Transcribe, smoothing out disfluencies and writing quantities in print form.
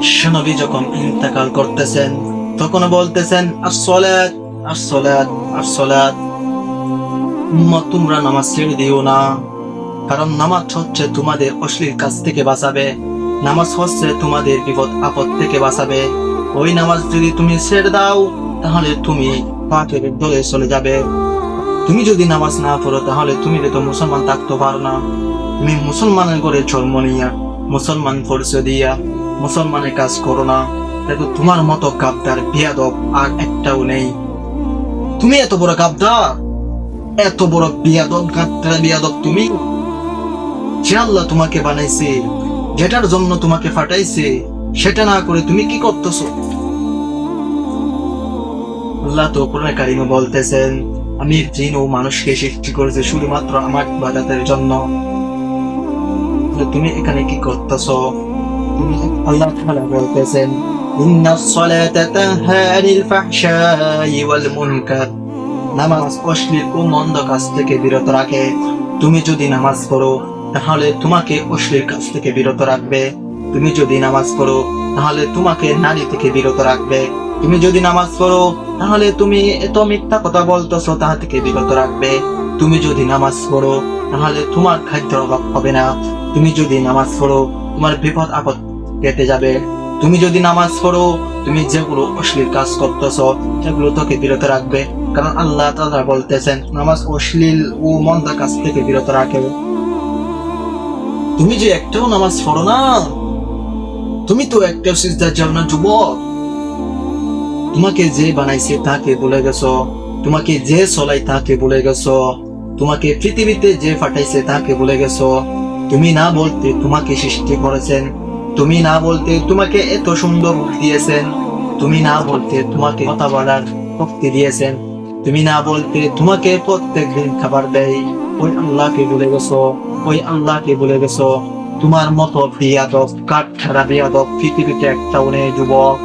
বিশ্বনবী যখন ইন্তেকাল করতেছেন তখন বলতেছেন আসসালাত আসসালাত আসসালাত। উম্মত তোমরা নামাজ ছেড়ে দিও না, কারণ নামাজ হচ্ছে তোমাদের অশ্লীল কাজ থেকে বাঁচাবে, নামাজ হচ্ছে তোমাদের বিপদ আপদ থেকে বাঁচাবে। ওই নামাজ যদি তুমি ছেড়ে দাও তাহলে তুমি পাপের দলে চলে যাবে। তুমি যদি নামাজ না পড়ো তাহলে তুমি তো মুসলমান থাকতে পারো না। তুমি মুসলমানের ঘরে জন্ম নিয়া মুসলমান পরিচয় দিয়া মুসলমানের কাজ করো না, দেখো তোমার মতো গাদ্দার বেয়াদব আর একটাও নেই। তুমি এত বড় গাদ্দার, এত বড় বেয়াদব, গাদ্দার বেয়াদব তুমি। যে আল্লাহ তোমাকে বানাইছে, যেটার জন্য তোমাকে ফাটাইছে, সেটা না করে তুমি কি করতেছো? আল্লাহ তো কোরআনে কারিমে বলতেছেন, আমি জিন ও মানুষকে সৃষ্টি করেছি শুধুমাত্র আমার ইবাদতের জন্য। তুমি এখানে কি করতেছো? আল্লাহ তাআলা বলতেছেন, ইন্নাস সালাতা তানহা আনিল ফাহশাই ওয়াল মুনকার। নামাজ অশ্লীল ও মন্দ কাজ থেকে বিরত রাখে। তুমি যদি নামাজ পড়ো তাহলে তোমাকে অশ্লীল কাজ থেকে বিরত রাখবে। তুমি যদি নামাজ পড়ো তাহলে তোমাকে নারী থেকে বিরত রাখবে। তুমি যদি নামাজ পড়ো তাহলে তুমি এত মিথ্যা কথা বলতেছো তা থেকে বিরত রাখবে। তুমি যদি নামাজ পড়ো তাহলে তোমার খাদ্যের অভাব হবে না। তুমি যদি নামাজ পড়ো তোমার বিপদ আপদ কেটে যাবে। তুমি যদি নামাজ পড়ো তুমি যেগুলো অশ্লীল কাজ করতেছো সেগুলো তোকে বিরত রাখবে, কারণ আল্লাহ তাআলা বলতেছেন নামাজ অশ্লীল ও মন্দ কাজ থেকে বিরত রাখে। তুমি যে একটাও নামাজ পড়ো না, তুমি তো একটাও সিজদা যাও না যুবক। তোমাকে যে বানাইছে তাকে ভুলে গেছো, তোমাকে যে চলাই তাকে ভুলে গেছো, তোমাকে পৃথিবীতে যে ফাটাইছে তাকে ভুলে গেছো। তুমি না বলতে তোমাকে সৃষ্টি করেছেন, তুমি না বলতে তোমাকে এত সুন্দর রূপ দিয়েছেন, তুমি না বলতে তোমাকে কথা বলার শক্তি দিয়েছেন, তুমি না বলতে তোমাকে প্রত্যেক দিন খাবার দেয়। ওই আল্লাহকে ভুলে গেছো, ওই আল্লাহকে ভুলে গেছো। তোমার মতো বেয়াদব, কাঠঠাড়া বেয়াদব পৃথিবীতে একটাও নেই যুবক।